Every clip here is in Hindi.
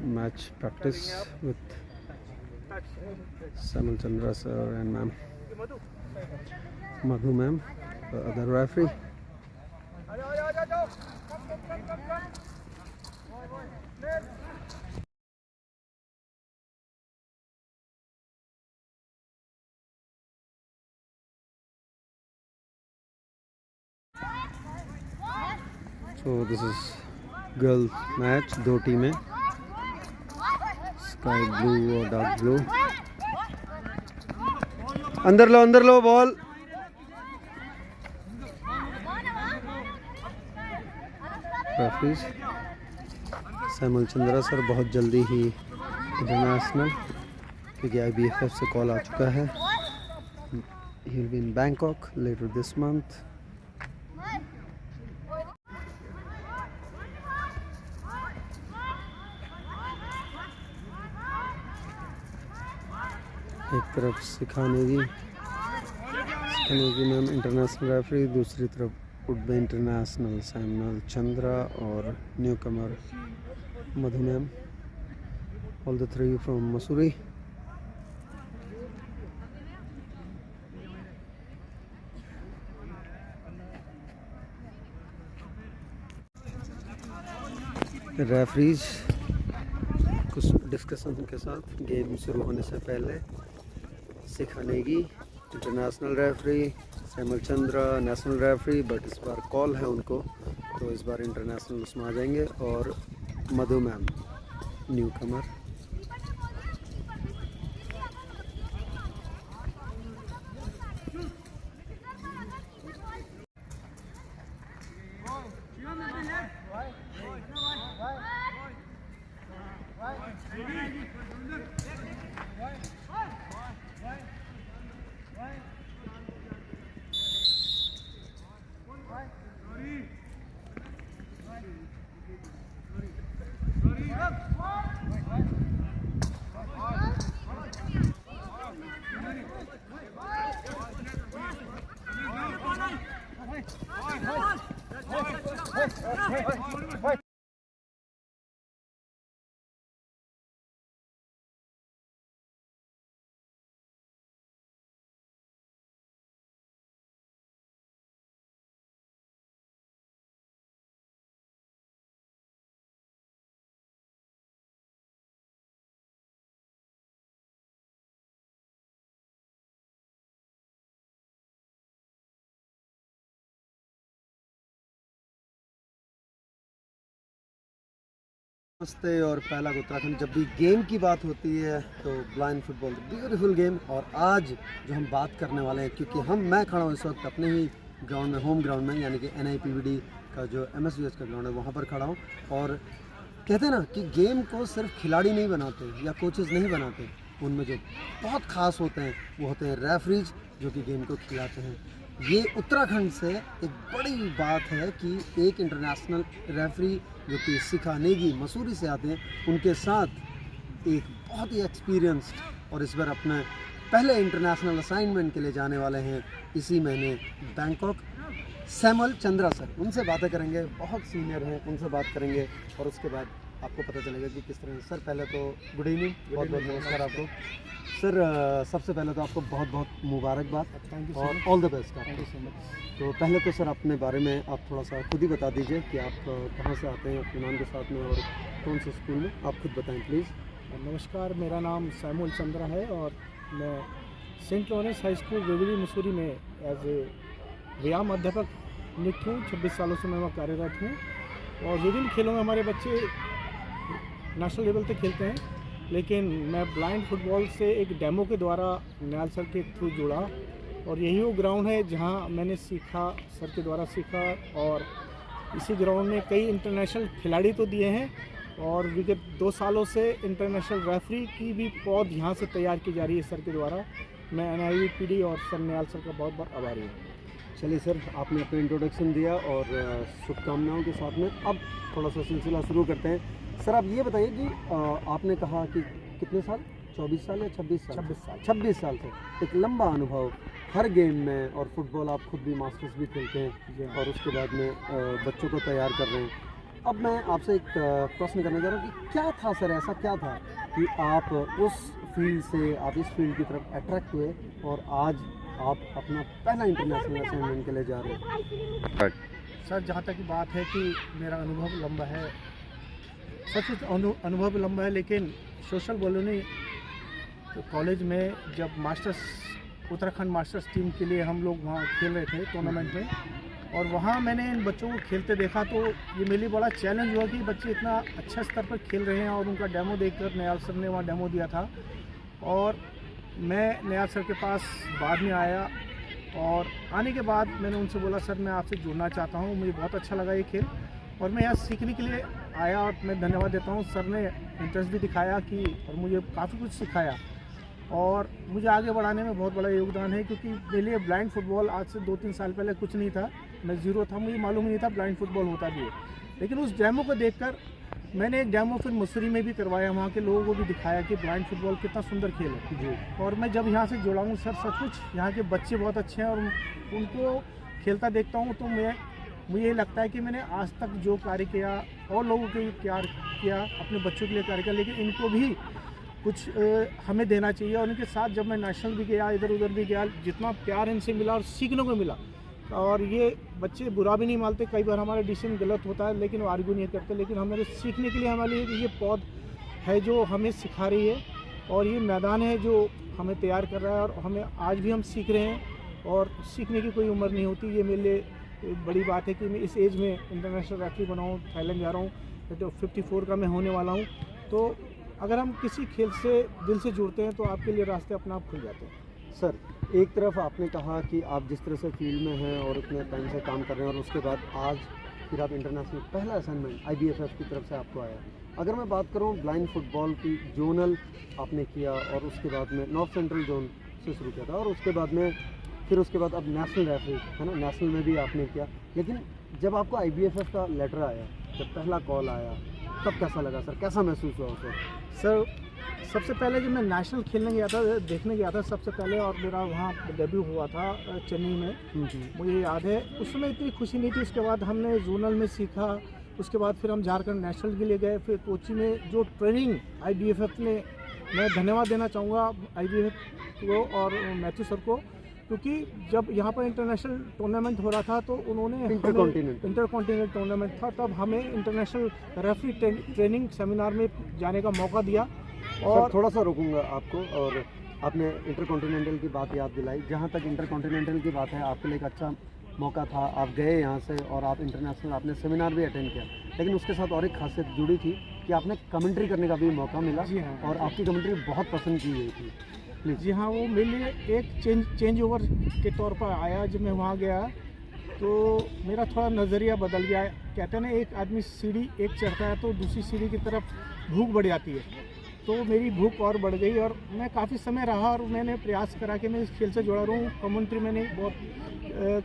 Match practice with Samal Chandra sir and ma'am Madhu ma'am, the other referee. So this is girls match, दो टीमें, स्काई ब्लू और डार्क ब्लू. अंदर लो ball. Referees Samuel Chandra sir बहुत जल्दी ही इंटरनेशनल, क्योंकि IBFF से कॉल आ चुका है. He will be in Bangkok later this month. एक तरफ सिखानेगी मैम इंटरनेशनल रेफरी, दूसरी तरफ would be international Samuel Chandra और newcomer Madhu ma'am, all the three from Mussoorie. Referees कुछ डिस्कशन के साथ गेम शुरू होने से पहले सिखानेगी international referee, Samuel Chandra national referee, but इस बार कॉल है उनको, तो इस बार इंटरनेशनल उसमें आ जाएंगे, और मधु मैम न्यू कमर. नमस्ते और पहला उत्तराखंड. जब भी गेम की बात होती है तो ब्लाइंड फुटबॉल ब्यूटीफुल गेम, और आज जो हम बात करने वाले हैं, क्योंकि मैं खड़ा हूँ इस वक्त अपने ही ग्राउंड में, होम ग्राउंड में, यानी कि NIPVD का जो MSVH का ग्राउंड है वहाँ पर खड़ा हूँ. और कहते हैं ना कि गेम को सिर्फ खिलाड़ी नहीं बनाते या कोचेज़ नहीं बनाते, उनमें जो बहुत ख़ास होते हैं वो होते हैं रेफरीज, जो कि गेम को खिलाते हैं. ये उत्तराखंड से एक बड़ी बात है कि एक इंटरनेशनल रेफरी जो कि सिखानेगी मसूरी से आते हैं, उनके साथ एक बहुत ही एक्सपीरियंस्ड, और इस बार अपने पहले इंटरनेशनल असाइनमेंट के लिए जाने वाले हैं इसी महीने बैंकॉक, सैमुअल चंद्रा सर. उनसे बातें करेंगे, बहुत सीनियर हैं, उनसे बात करेंगे, और उसके बाद आपको पता चलेगा कि किस तरह. सर पहले तो गुड इवनिंग, बहुत बहुत नमस्कार आपको. सर सबसे पहले तो आपको बहुत बहुत मुबारकबाद और all the best. Thank you so much. तो पहले तो सर अपने बारे में आप थोड़ा सा खुद ही बता दीजिए कि आप कहाँ से आते हैं अपने नाम के साथ में, और कौन से स्कूल में, आप खुद बताएं प्लीज़. नमस्कार, मेरा नाम सैमुअल चंद्रा है और मैं सेंट लॉरेंस हाई स्कूल वेवरी मसूरी में एज ए व्यायाम अध्यापक नियुक्त हूँ. 26 सालों से मैं वहाँ कार्यरत हूँ, और विभिन्न खेलों में हमारे बच्चे नेशनल लेवल तक खेलते हैं. लेकिन मैं ब्लाइंड फुटबॉल से एक डेमो के द्वारा न्याल सर के थ्रू जुड़ा, और यही वो ग्राउंड है जहां मैंने सीखा, सर के द्वारा सीखा, और इसी ग्राउंड में कई इंटरनेशनल खिलाड़ी तो दिए हैं, और विगत 2 सालों से इंटरनेशनल रेफरी की भी पौध यहाँ से तैयार की जा रही है सर के द्वारा. मैं NIPVD और सर न्याल सर का बहुत बहुत आभारी हूँ. चलिए सर, आपने अपना इंट्रोडक्शन दिया और शुभकामनाओं के साथ में अब थोड़ा सा सिलसिला शुरू करते हैं. सर आप ये बताइए कि आपने कहा कि कितने साल, 24 साल या 26 साल? 26 साल। 26 साल से एक लंबा अनुभव हर गेम में, और फुटबॉल आप खुद भी मास्टर्स भी खेलते हैं और उसके बाद में बच्चों को तैयार कर रहे हैं। अब मैं आपसे एक प्रश्न करना चाह रहा हूँ कि क्या था सर, ऐसा क्या था कि आप उस फील्ड से आप इस फील्ड की तरफ अट्रैक्ट हुए और आज आप अपना पहला इंटरनेशनल असाइनमेंट के लिए जा रहे हैं? सर, जहाँ तक की बात है कि मेरा अनुभव लंबा है, सच अनुभव लंबा है, लेकिन सोशल कॉलोनी कॉलेज में जब मास्टर्स उत्तराखंड मास्टर्स टीम के लिए हम लोग वहाँ खेल रहे थे टूर्नामेंट में, और वहाँ मैंने इन बच्चों को खेलते देखा तो ये मेरे लिए बड़ा चैलेंज हुआ कि बच्चे इतना अच्छा स्तर पर खेल रहे हैं। और उनका डेमो देखकर नयाल सर ने वहाँ डेमो दिया था और मैं नयाल सर के पास बाद में आया, और आने के बाद मैंने उनसे बोला सर मैं आपसे जुड़ना चाहता हूँ, मुझे बहुत अच्छा लगा ये खेल और मैं यहाँ सीखने के लिए आया। और मैं धन्यवाद देता हूँ, सर ने इंटरेस्ट भी दिखाया कि और मुझे काफ़ी कुछ सिखाया और मुझे आगे बढ़ाने में बहुत बड़ा योगदान है, क्योंकि मेरे लिए ब्लाइंड फुटबॉल आज से 2-3 साल पहले कुछ नहीं था, मैं ज़ीरो था, मुझे मालूम ही नहीं था ब्लाइंड फुटबॉल होता भी है। लेकिन उस डेमो को देखकर मैंने एक डेमो फिर मसूरी में भी करवाया, वहाँ के लोगों को भी दिखाया कि ब्लाइंड फुटबॉल कितना सुंदर खेल है जी। और मैं जब यहाँ से जुड़ा हूँ सर, सचमुच यहाँ के बच्चे बहुत अच्छे हैं और उनको खेलता देखता हूँ तो मुझे ये लगता है कि मैंने आज तक जो कार्य किया और लोगों के लिए किया, अपने बच्चों के लिए कार्य किया, लेकिन इनको भी कुछ हमें देना चाहिए। और इनके साथ जब मैं नेशनल भी गया, इधर उधर भी गया, जितना प्यार इनसे मिला और सीखने को मिला, और ये बच्चे बुरा भी नहीं मानते, कई बार हमारा डिसीजन गलत होता है लेकिन वो आर्ग्यू नहीं करते, लेकिन हमारे सीखने के लिए हमारे लिए ये पौध है जो हमें सिखा रही है और ये मैदान है जो हमें तैयार कर रहा है। और हमें आज भी हम सीख रहे हैं और सीखने की कोई उम्र नहीं होती। ये मेरे लिए बड़ी बात है कि मैं इस एज में इंटरनेशनल रेफरी बना हूँ, थाईलैंड जा रहा हूँ, तो 54 का मैं होने वाला हूँ। तो अगर हम किसी खेल से दिल से जुड़ते हैं तो आपके लिए रास्ते अपने आप खुल जाते हैं। सर, एक तरफ आपने कहा कि आप जिस तरह से फील्ड में हैं और उतने टाइम से काम कर रहे हैं और उसके बाद आज फिर आप इंटरनेशनल पहला असाइनमेंट IBFF की तरफ से आपको आया। अगर मैं बात करूं ब्लाइंड फुटबॉल की, जोनल आपने किया और उसके बाद में नॉर्थ सेंट्रल जोन से शुरू किया था और उसके बाद में फिर उसके बाद अब नेशनल रेफरी है ना, नेशनल में भी आपने किया। लेकिन जब आपको IBFF का लेटर आया, जब पहला कॉल आया, तब कैसा लगा सर, कैसा महसूस हुआ उसे? सर, सबसे पहले जब मैं नेशनल खेलने गया था, देखने गया था सबसे पहले, और मेरा वहाँ डेब्यू हुआ था चेन्नई में, मुझे याद है उस समय इतनी खुशी नहीं थी। उसके बाद हमने जोनल में सीखा, उसके बाद फिर हम झारखंड नेशनल के लिए गए, फिर कोची में जो ट्रेनिंग IBFF ने, मैं धन्यवाद देना चाहूँगा IBFF को और मैथ्यू सर को, क्योंकि जब यहाँ पर इंटरनेशनल टूर्नामेंट हो रहा था तो उन्होंने इंटरकॉन्टिनेंटल टूर्नामेंट था, तब हमें इंटरनेशनल रेफरी ट्रेनिंग सेमिनार में जाने का मौका दिया। और थोड़ा सा रोकूंगा आपको, और आपने इंटरकॉन्टिनेंटल की बात याद दिलाई। जहाँ तक इंटरकॉन्टिनेंटल की बात है, आपके लिए एक अच्छा मौका था, आप गए यहाँ से और आप इंटरनेशनल आपने सेमिनार भी अटेंड किया, लेकिन उसके साथ और एक खासियत जुड़ी थी कि आपने कमेंट्री करने का भी मौका मिला। जी हाँ। और आपकी कमेंट्री बहुत पसंद की गई थी। जी हाँ, वो मेरे लिए एक चेंज ओवर के तौर पर आया। जब मैं वहाँ गया तो मेरा थोड़ा नज़रिया बदल गया। कहते हैं ना, एक आदमी सीढ़ी एक चढ़ता है तो दूसरी सीढ़ी की तरफ भूख बढ़ जाती है, तो मेरी भूख और बढ़ गई और मैं काफ़ी समय रहा और मैंने प्रयास करा कि मैं इस खेल से जुड़ा रहूँ। कमेंट्री मैंने बहुत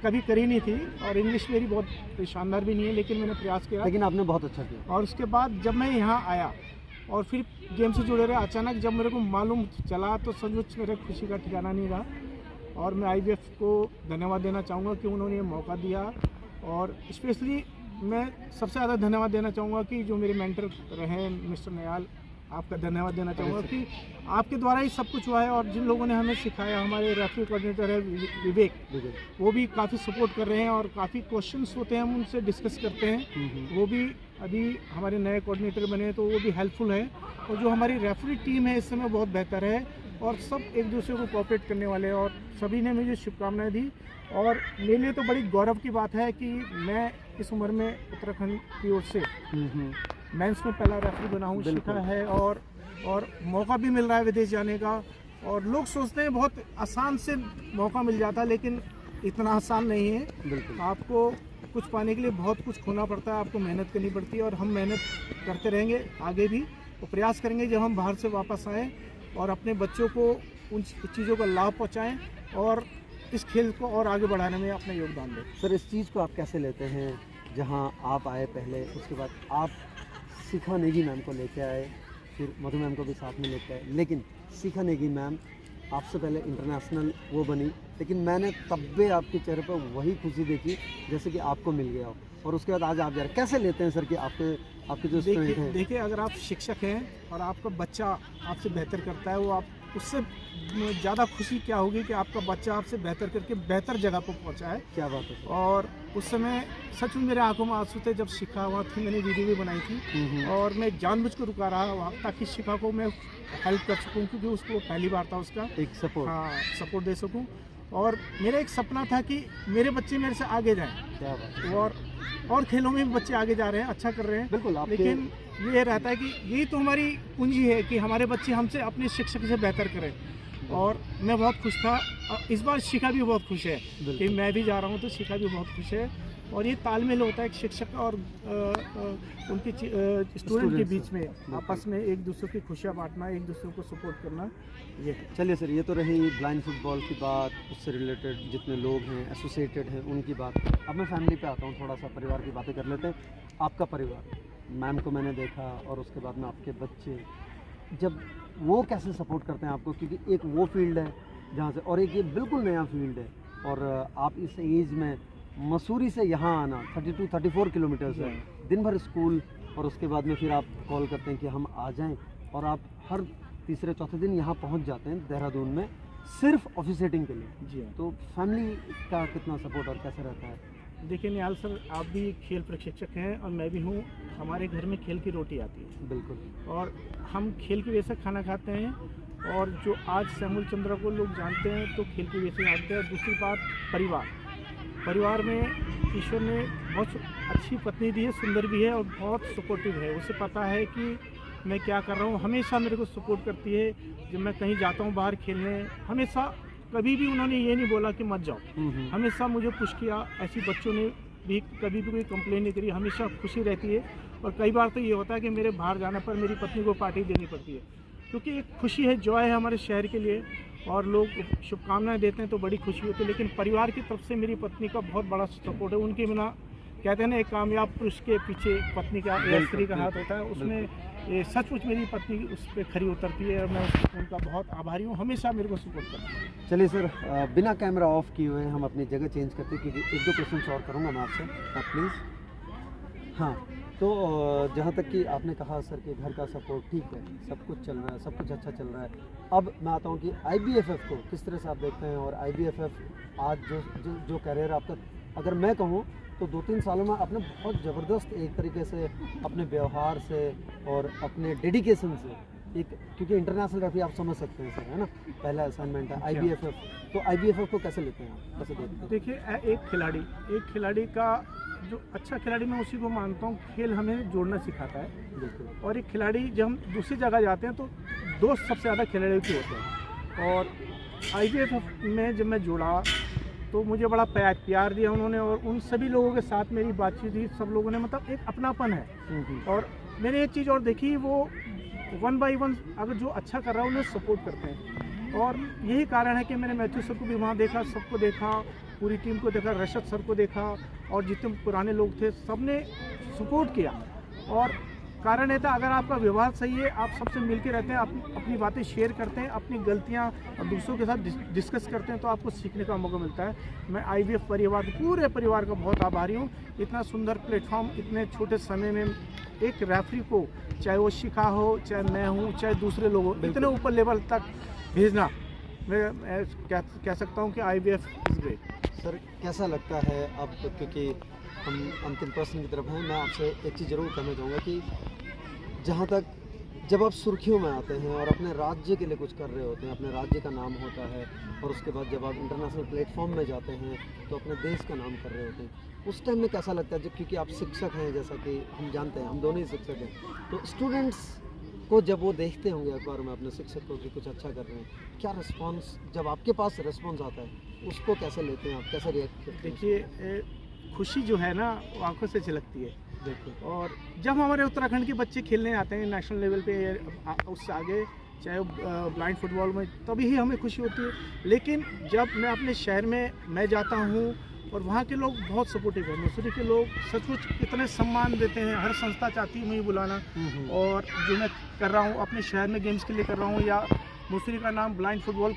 कभी करी नहीं थी और इंग्लिश मेरी बहुत शानदार भी नहीं है, लेकिन मैंने प्रयास किया। लेकिन आपने बहुत अच्छा किया। और उसके बाद जब मैं यहाँ आया और फिर गेम से जुड़े रहे, अचानक जब मेरे को मालूम चला तो सचमुच मेरे खुशी का ठिकाना नहीं रहा। और मैं IBFF को धन्यवाद देना चाहूँगा कि उन्होंने ये मौका दिया, और स्पेशली मैं सबसे ज़्यादा धन्यवाद देना चाहूँगा कि जो मेरे मेंटर रहे मिस्टर नयाल, आपका धन्यवाद देना चाहूँगा कि आपके द्वारा ही सब कुछ हुआ है। और जिन लोगों ने हमें सिखाया, हमारे रेफरी कोऑर्डिनेटर है विवेक, वो भी काफ़ी सपोर्ट कर रहे हैं और काफ़ी क्वेश्चंस होते हैं हम उनसे डिस्कस करते हैं। वो भी अभी हमारे नए कोऑर्डिनेटर बने हैं तो वो भी हेल्पफुल है। और जो हमारी रेफरी टीम है इस समय बहुत बेहतर है और सब एक दूसरे को कोऑपरेट करने वाले हैं, और सभी ने मुझे शुभकामनाएं दी। और मेरे लिए तो बड़ी गौरव की बात है कि मैं इस उम्र में उत्तराखंड की ओर से मेंस में पहला रेफरी बना हूँ, सीखा है और मौका भी मिल रहा है विदेश जाने का। और लोग सोचते हैं बहुत आसान से मौका मिल जाता है, लेकिन इतना आसान नहीं है। आपको कुछ पाने के लिए बहुत कुछ खोना पड़ता है, आपको मेहनत करनी पड़ती है, और हम मेहनत करते रहेंगे आगे भी। तो प्रयास करेंगे जब हम बाहर से वापस आएँ और अपने बच्चों को उन चीज़ों का लाभ पहुँचाएँ और इस खेल को और आगे बढ़ाने में अपना योगदान दें। सर, इस चीज़ को आप कैसे लेते हैं, जहाँ आप आए पहले, उसके बाद आप शिखा नेगी मैम को लेके आए, फिर मधु मैम को भी साथ में लेते हैं, लेकिन सीखा नहीं कि मैम आपसे पहले इंटरनेशनल वो बनी, लेकिन मैंने तब भी आपके चेहरे पर वही खुशी देखी जैसे कि आपको मिल गया हो, और उसके बाद आज आप जा रहे कैसे लेते हैं सर कि आपके जो स्टूडेंट हैं। देखिए अगर आप शिक्षक हैं और आपका बच्चा आपसे बेहतर करता है, वो आप उससे ज़्यादा खुशी क्या होगी कि आपका बच्चा आपसे बेहतर करके बेहतर जगह पर पहुंचा है। क्या बात है। और उस समय सच में मेरे आंखों में आंसू थे जब शिखा हुआ थी, मैंने वीडियो भी बनाई थी और मैं जानबूझ कर रुका रहा वहाँ ताकि शिखा को मैं हेल्प कर सकूँ, क्योंकि उसको पहली बार था उसका एक सपोर्ट, हाँ सपोर्ट दे सकूँ। और मेरा एक सपना था कि मेरे बच्चे मेरे से आगे जाएं। क्या बात है। और खेलों में भी बच्चे आगे जा रहे हैं, अच्छा कर रहे हैं। बिल्कुल लेकिन ये रहता है कि यही तो हमारी पूंजी है कि हमारे बच्चे हमसे अपने शिक्षक से बेहतर करें। और मैं बहुत खुश था, इस बार शिखा भी बहुत खुश है कि मैं भी जा रहा हूँ, तो शिखा भी बहुत खुश है। और ये तालमेल होता है कि शिक्षक और उनके स्टूडेंट के बीच में आपस में एक दूसरे की खुशियाँ बांटना, एक दूसरे को सपोर्ट करना, ये है। चलिए सर, ये तो रही ब्लाइंड फुटबॉल की बात, उससे रिलेटेड जितने लोग हैं एसोसिएटेड हैं उनकी बात। अब मैं फैमिली पे आता हूँ, थोड़ा सा परिवार की बातें कर लेते हैं। आपका परिवार, मैम को मैंने देखा और उसके बाद में आपके बच्चे, जब वो कैसे सपोर्ट करते हैं आपको, क्योंकि एक वो फील्ड है जहाँ से, और एक ये बिल्कुल नया फील्ड है, और आप इस एज में मसूरी से यहाँ आना 32-34 किलोमीटर है, दिन भर स्कूल, और उसके बाद में फिर आप कॉल करते हैं कि हम आ जाएं, और आप हर तीसरे चौथे दिन यहाँ पहुँच जाते हैं देहरादून में सिर्फ ऑफिसेटिंग के लिए। जी तो फैमिली का कितना सपोर्ट और कैसे रहता है? देखिए निहाल सर, आप भी खेल प्रशिक्षक हैं और मैं भी हूँ। हमारे घर में खेल की रोटी आती है। बिल्कुल। और हम खेल की वजह से खाना खाते हैं, और जो आज सैमुअल चंद्रा को लोग जानते हैं तो खेल की वजह से जानते हैं। दूसरी बात, परिवार में ईश्वर ने बहुत अच्छी पत्नी दी है, सुंदर भी है और बहुत सपोर्टिव है। उसे पता है कि मैं क्या कर रहा हूँ, हमेशा मेरे को सपोर्ट करती है। जब मैं कहीं जाता हूँ बाहर खेलने, हमेशा कभी भी उन्होंने ये नहीं बोला कि मत जाओ, हमेशा मुझे पुश किया। ऐसी बच्चों ने भी कभी भी कोई कंप्लेन नहीं करी, हमेशा खुशी रहती है। और कई बार तो ये होता है कि मेरे बाहर जाने पर मेरी पत्नी को पार्टी देनी पड़ती है, क्योंकि एक खुशी है, जॉय है हमारे शहर के लिए, और लोग शुभकामनाएं देते हैं तो बड़ी खुशी होती है। लेकिन परिवार की तरफ से मेरी पत्नी का बहुत बड़ा सपोर्ट है। उनके बिना, कहते हैं ना, एक कामयाब पुरुष के पीछे पत्नी का या स्त्री का हाथ होता है, उसमें ये सचमुच मेरी पत्नी उस पर खरी उतरती है और मैं उनका बहुत आभारी हूँ, हमेशा मेरे को सपोर्ट करती है। चलिए सर, बिना कैमरा ऑफ किए हुए हम अपनी जगह चेंज करते हैं, क्योंकि एक दो क्वेश्चन और करूँगा मैं आपसे, प्लीज़। हाँ, तो जहाँ तक कि आपने कहा सर कि घर का सपोर्ट ठीक है, सब कुछ चल रहा है, सब कुछ अच्छा चल रहा है। अब मैं आता हूँ कि IBFF को किस तरह से आप देखते हैं, और IBFF आज जो कैरियर आपका, अगर मैं कहूँ तो 2-3 सालों में आपने बहुत ज़बरदस्त एक तरीके से अपने व्यवहार से और अपने डेडिकेशन से, एक, क्योंकि इंटरनेशनल रेफरी आप समझ सकते हैं सर, है ना, पहला असाइनमेंट है IBFF। तो IBFF को कैसे लेते हैं आप, कैसे देखते हैं? देखिए, एक खिलाड़ी का जो अच्छा खिलाड़ी, मैं उसी को मानता हूँ, खेल हमें जोड़ना सिखाता है। बिल्कुल। और एक खिलाड़ी, जब हम दूसरी जगह जाते हैं तो दोस्त सबसे ज़्यादा खिलाड़ी के होते हैं। और IBFF में जब मैं जुड़ा तो मुझे बड़ा प्यार दिया उन्होंने, और उन सभी लोगों के साथ मेरी बातचीत हुई, सब लोगों ने, मतलब एक अपनापन है। और मैंने एक चीज़ और देखी, वो 1 by 1 अगर जो अच्छा कर रहा है उन्हें सपोर्ट करते हैं। और यही कारण है कि मैंने मैथ्यू सर को भी वहाँ देखा, सबको देखा, पूरी टीम को देखा, रशद सर को देखा, और जितने पुराने लोग थे सब ने सपोर्ट किया। और कारण ये था, अगर आपका व्यवहार सही है, आप सबसे मिल के रहते हैं, अपनी बातें शेयर करते हैं, अपनी गलतियां और दूसरों के साथ डिस्कस करते हैं, तो आपको सीखने का मौका मिलता है। मैं IBF परिवार, पूरे परिवार का बहुत आभारी हूँ। इतना सुंदर प्लेटफॉर्म इतने छोटे समय में एक रेफरी को, चाहे वो शिखा हो, चाहे मैं हूँ, चाहे दूसरे लोग हो, इतने ऊपर लेवल तक भेजना, मैं कह सकता हूँ कि IBF इज़ ग्रेट। सर कैसा लगता है अब, क्योंकि हम अंतिम प्रश्न की तरफ हैं, मैं आपसे एक चीज़ ज़रूर कहना चाहूँगा कि जहाँ तक जब आप सुर्खियों में आते हैं और अपने राज्य के लिए कुछ कर रहे होते हैं, अपने राज्य का नाम होता है, और उसके बाद जब आप इंटरनेशनल प्लेटफॉर्म में जाते हैं तो अपने देश का नाम कर रहे होते हैं, उस टाइम में कैसा लगता है? जब, क्योंकि आप शिक्षक हैं, जैसा कि हम जानते हैं, हम दोनों ही शिक्षक हैं, तो स्टूडेंट्स को जब वो देखते होंगे अखबार में अपने शिक्षक को कि कुछ अच्छा कर रहे हैं, क्या रिस्पॉन्स, जब आपके पास रिस्पॉन्स आता है, उसको कैसे लेते हैं आप, कैसे रिएक्ट करते हैं? देखिए, खुशी जो है ना, वो आंखों से झलकती है। बिल्कुल। और जब हमारे उत्तराखंड के बच्चे खेलने आते हैं नेशनल लेवल पे, उससे आगे, चाहे ब्लाइंड फुटबॉल में, तभी ही हमें खुशी होती है। लेकिन जब मैं अपने शहर में मैं जाता हूँ और वहाँ के लोग बहुत सपोर्टिव है। मसूरी के लोग सचमुच इतने सम्मान देते हैं, हर संस्था चाहती है मुझे बुलाना। और जो मैं कर रहा हूँ अपने शहर में गेम्स के लिए कर रहा हूँ, या मसूरी का नाम ब्लाइंड फुटबॉल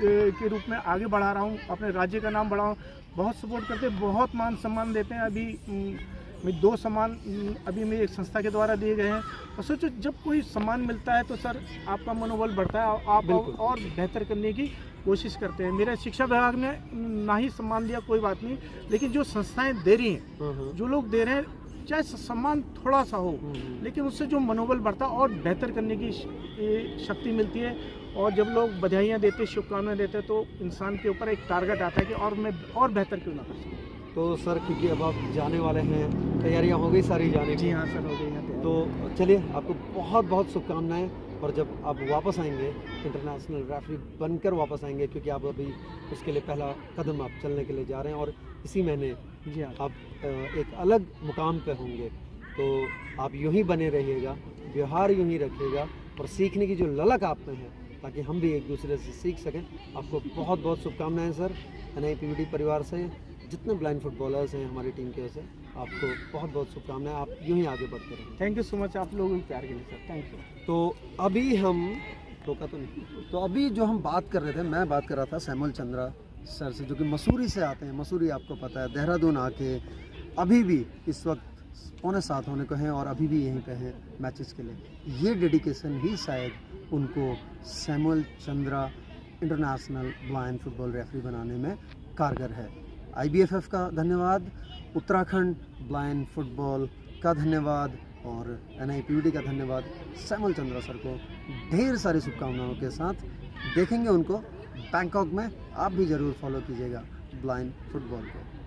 के रूप में आगे बढ़ा रहा हूँ, अपने राज्य का नाम बढ़ाऊँ, बहुत सपोर्ट करते हैं, बहुत मान सम्मान देते हैं। अभी मैं 2 सम्मान अभी मेरी एक संस्था के द्वारा दिए गए हैं। और सोचो जब कोई सम्मान मिलता है तो सर आपका मनोबल बढ़ता है, आप और बेहतर करने की कोशिश करते हैं। मेरे शिक्षा विभाग ने ना ही सम्मान दिया कोई बात नहीं, लेकिन जो संस्थाएं दे रही हैं, जो लोग दे रहे हैं, चाहे सम्मान थोड़ा सा हो, लेकिन उससे जो मनोबल बढ़ता है और बेहतर करने की शक्ति मिलती है। और जब लोग बधाइयाँ देते, शुभकामनाएं देते हैं, तो इंसान के ऊपर एक टारगेट आता है कि और मैं और बेहतर क्यों ना कर सकूँ। तो सर क्योंकि अब आप जाने वाले हैं, तैयारियां हो गई सारी जाने की? जी हाँ सर, हो गई हैं। तो चलिए आपको बहुत बहुत शुभकामनाएं। और जब आप वापस आएंगे, इंटरनेशनल रेफरी बनकर वापस आएंगे, क्योंकि आप अभी उसके लिए पहला कदम आप चलने के लिए जा रहे हैं और इसी महीने जी हाँ, आप एक अलग मुकाम पे होंगे। तो आप यूं ही बने रहिएगा, व्यवहार यूं ही रखिएगा और सीखने की जो ललक आप में है, ताकि हम भी एक दूसरे से सीख सकें। आपको बहुत बहुत शुभकामनाएं सर। NIPVD परिवार से जितने ब्लाइंड फुटबॉलर्स हैं हमारी टीम के से आपको बहुत बहुत शुभकामनाएं। आप यूं ही आगे बढ़ते रहें। थैंक यू सो मच आप लोगों के प्यार के लिए सर, थैंक यू। तो अभी हम रोका तो नहीं, तो अभी जो हम बात कर रहे थे, मैं बात कर रहा था सैमुअल चंद्रा सर से, जो कि मसूरी से आते हैं। मसूरी आपको पता है, देहरादून आके अभी भी इस वक्त 6:45 होने को हैं और अभी भी यहीं पे हैं मैचेस के लिए। ये डेडिकेशन ही शायद उनको Samuel Chandra international blind football referee बनाने में कारगर है। IBFF का धन्यवाद, उत्तराखंड ब्लाइंड फुटबॉल का धन्यवाद और NIPVD का धन्यवाद। सैमुअल चंद्रा सर को ढेर सारी शुभकामनाओं के साथ देखेंगे उनको बैंकॉक में। आप भी ज़रूर फॉलो कीजिएगा ब्लाइंड फुटबॉल को।